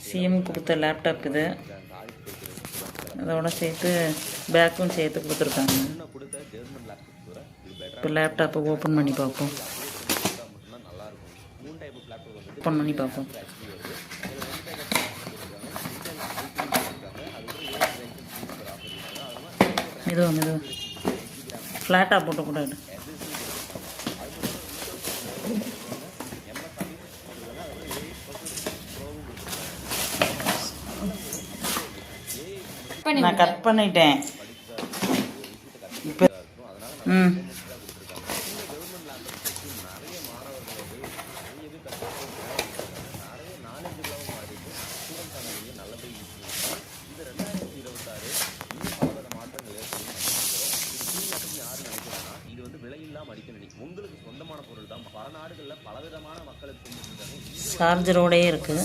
CM கொடுத்த laptop இது. அதோட சேர்த்து பேக்கும் சேர்த்து கொடுத்துருக்காங்க. இப்போ லேப்டாப்பை ஓப்பன் பண்ணி பார்ப்போம். ஓப்பன் பண்ணி பார்ப்போம். மெதுவாக ஃப்ளாட்டாக போட்டக்கூடாது. நான் கட் பண்ணிட்டேன். இப்போ சார்ஜரோடயே இருக்குது.